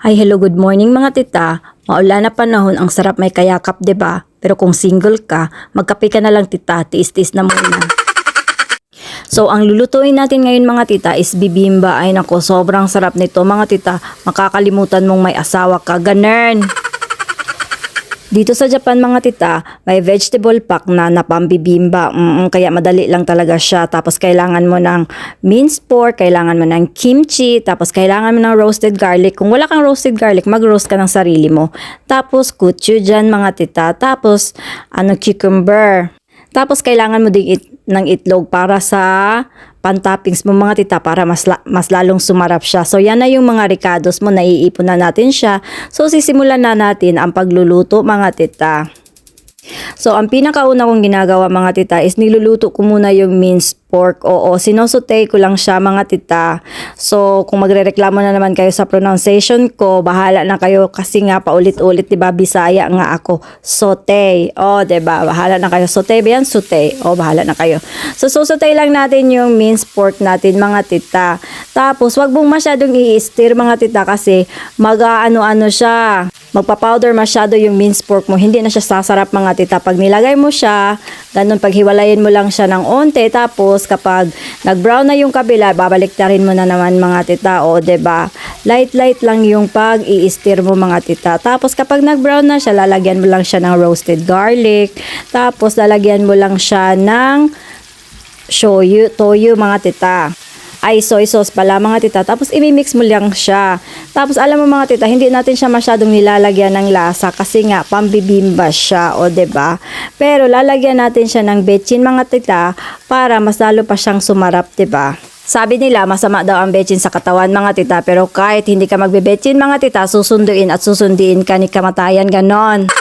Ay, hello, good morning mga tita. Maulan na panahon, ang sarap may kayakap, 'di ba? Pero kung single ka, magkape ka na lang tita, tiis-tiis na muna. So, ang lulutuin natin ngayon mga tita is bibimba. Ay nako, sobrang sarap nito mga tita. Makakalimutan mong may asawa ka, ganern. Dito sa Japan mga tita, may vegetable pack na pambibimba. Kaya madali lang talaga siya. Tapos kailangan mo ng minced pork, kailangan mo ng kimchi, tapos kailangan mo ng roasted garlic. Kung wala kang roasted garlic, mag-roast ka ng sarili mo. Tapos gochujang mga tita. Tapos cucumber. Tapos kailangan mo din ng itlog para sa pantoppings mo mga tita para mas lalong sumarap siya. So yan na yung mga ricados mo, naiipon na natin siya. So sisimulan na natin ang pagluluto mga tita. So ang pinakauna kong ginagawa mga tita is niluluto ko muna yung minced pork. Oo, sinosute ko lang siya mga tita. So kung magrereklamo na naman kayo sa pronunciation ko, bahala na kayo kasi nga paulit-ulit, 'di ba? Bisaya nga ako. Saute. Oh, 'di ba? Bahala na kayo. Saute ba yan? Saute. Oh, bahala na kayo. So susute lang natin yung minced pork natin mga tita. Tapos wag mong masyadong i-stir mga tita kasi mag-ano-ano siya. Magpa-powder masyado yung minced pork mo, hindi na siya sasarap mga tita. Pag nilagay mo siya, ganun paghiwalayin mo lang siya ng onte, tapos kapag nag-brown na yung kabila, babaliktarin mo na naman mga tita. O, 'di ba? Light lang yung pag-i-stir mo mga tita. Tapos kapag nag-brown na siya, lalagyan mo lang siya ng roasted garlic. Tapos lalagyan mo lang siya ng toyo mga tita. Ay, soy sauce pala mga tita. Tapos imimix mo lang siya. Tapos alam mo mga tita, hindi natin siya masyadong nilalagyan ng lasa kasi nga pambibimba siya, o 'di ba? Pero lalagyan natin siya ng betchin mga tita para mas lalo pa siyang sumarap, 'di ba? Sabi nila masama daw ang betchin sa katawan mga tita, pero kahit hindi ka magbe-betchin mga tita, susunduin at susundiin ka ni kamatayan, ganon.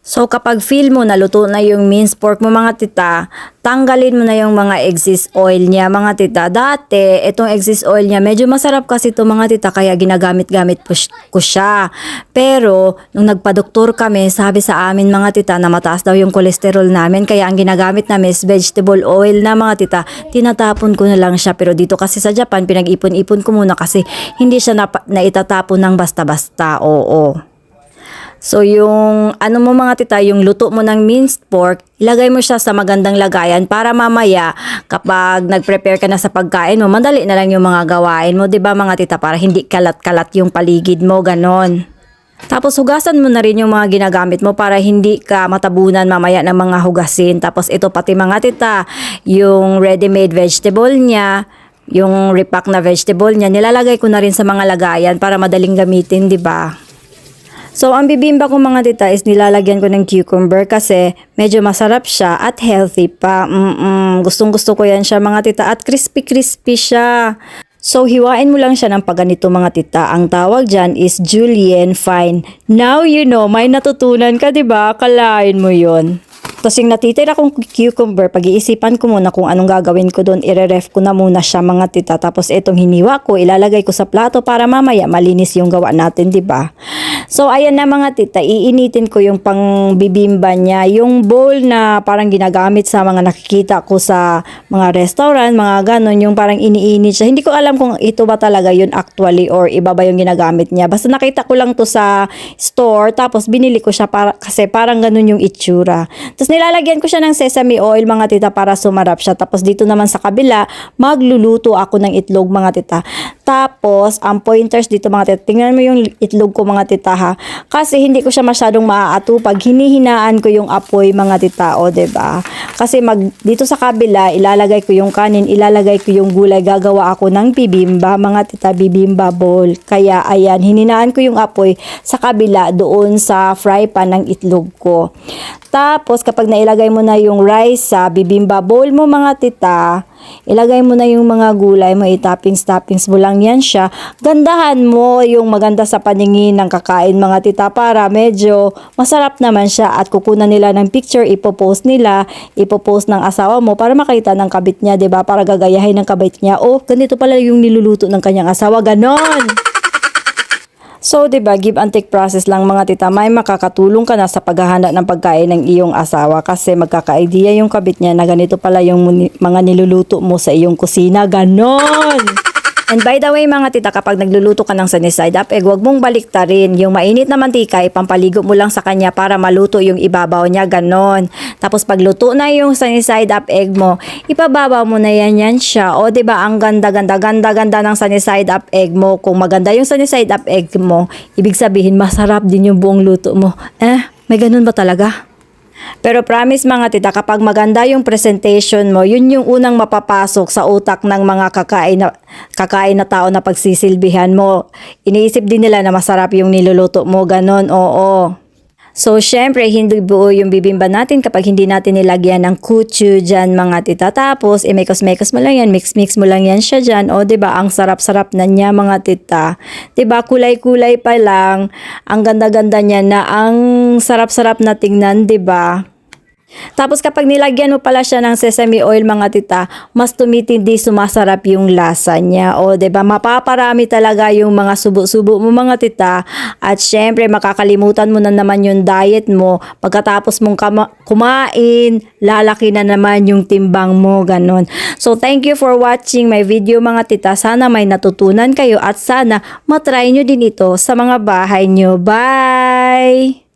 So kapag feel mo naluto na yung minced pork mo mga tita, tanggalin mo na yung mga excess oil niya mga tita. Dati, itong excess oil niya, medyo masarap kasi ito mga tita, kaya ginagamit-gamit ko siya. Pero, nung nagpa-doktor kami, sabi sa amin mga tita na mataas daw yung cholesterol namin, kaya ang ginagamit namin is vegetable oil na mga tita. Tinatapon ko na lang siya, pero dito kasi sa Japan, pinag-ipon-ipon ko muna kasi hindi siya naitatapon ng basta-basta, oo. So yung mo mga tita, yung luto mo ng minced pork, ilagay mo siya sa magandang lagayan para mamaya kapag nag-prepare ka na sa pagkain mo, madali na lang yung mga gawain mo, 'di ba mga tita, para hindi kalat-kalat yung paligid mo, ganon. Tapos hugasan mo na rin yung mga ginagamit mo para hindi ka matabunan mamaya ng mga hugasin. Tapos ito pati mga tita, yung ready-made vegetable niya, yung repack na vegetable niya, nilalagay ko na rin sa mga lagayan para madaling gamitin, 'di ba? So, ang bibimba ko mga tita is nilalagyan ko ng cucumber kasi medyo masarap siya at healthy pa. Gustong-gusto ko yan siya mga tita at crispy-crispy siya. So, hiwain mo lang siya ng pagganito mga tita. Ang tawag dyan is julienne fine. Now you know, may natutunan ka, diba? Kalain mo yon. Tapos yung natitira kong cucumber, pag-iisipan ko muna kung anong gagawin ko doon, ire-ref ko na muna siya mga tita. Tapos itong hiniwa ko, ilalagay ko sa plato para mamaya malinis yung gawa natin, di ba? So ayan na mga tita, iinitin ko yung pangbibimba niya, yung bowl na parang ginagamit sa mga nakikita ko sa mga restaurant, mga ganon, yung parang iniinit siya. Hindi ko alam kung ito ba talaga yun actually or iba ba yung ginagamit niya. Basta nakita ko lang to sa store, tapos binili ko siya kasi parang ganon yung itsura. Tapos nilalagyan ko siya ng sesame oil mga tita para sumarap siya. Tapos dito naman sa kabila, magluluto ako ng itlog mga tita. Tapos ang pointers dito mga tita, tingnan mo yung itlog ko mga tita ha. Kasi hindi ko siya masyadong maaato pag hinihinaan ko yung apoy mga tita, o 'di ba? Kasi dito sa kabila, ilalagay ko yung kanin, ilalagay ko yung gulay, gagawa ako ng bibimba mga tita, bibimba bowl. Kaya ayan, hininaan ko yung apoy sa kabila doon sa fry pan ng itlog ko. Tapos kapag nailagay mo na yung rice sa bibimba bowl mo mga tita, ilagay mo na yung mga gulay mo, itoppings mo lang yan siya. Gandahan mo yung maganda sa paningin ng kakain mga tita para medyo masarap naman siya at kukunan nila ng picture, ipopost ng asawa mo para makita ng kabit niya, 'di ba? Para gagayahin ng kabit niya, oh, ganito pala yung niluluto ng kanyang asawa, ganon. So, 'di ba, give and take process lang mga tita, may makakatulong ka na sa paghahanda ng pagkain ng iyong asawa kasi magkaka-idea yung kabit niya na ganito pala yung mga niluluto mo sa iyong kusina, ganon. And by the way mga tita, kapag nagluluto ka ng sunny side up egg, huwag mong baliktarin. Yung mainit na mantika, ipampaligo mo lang sa kanya para maluto yung ibabaw niya, ganon. Tapos pag luto na yung sunny side up egg mo, ipababaw mo na yan siya. O diba, ang ganda ng sunny side up egg mo. Kung maganda yung sunny side up egg mo, ibig sabihin masarap din yung buong luto mo. May ganun ba talaga? Pero promise mga tita, kapag maganda yung presentation mo, yun yung unang mapapasok sa utak ng mga kakain na tao na pagsisilbihan mo. Iniisip din nila na masarap yung niluluto mo, ganon, oo. So, syempre, hindi buo yung bibimba natin kapag hindi natin nilagyan ng kutsu dyan, mga tita. Tapos, mekos-mekos mo lang yan, mix-mix mo lang yan siya dyan. O, diba, ang sarap-sarap na niya, mga tita. Diba, kulay-kulay pa lang. Ang ganda-ganda niya na, ang sarap-sarap na tingnan, diba? Tapos kapag nilagyan mo pala siya ng sesame oil mga tita, mas tumitindi, sumasarap yung lasa niya. O diba, mapaparami talaga yung mga subo-subo mo mga tita. At syempre makakalimutan mo na naman yung diet mo. Pagkatapos mong kumain, lalaki na naman yung timbang mo, ganon. So thank you for watching my video mga tita. Sana may natutunan kayo at sana matry nyo din ito sa mga bahay nyo. Bye!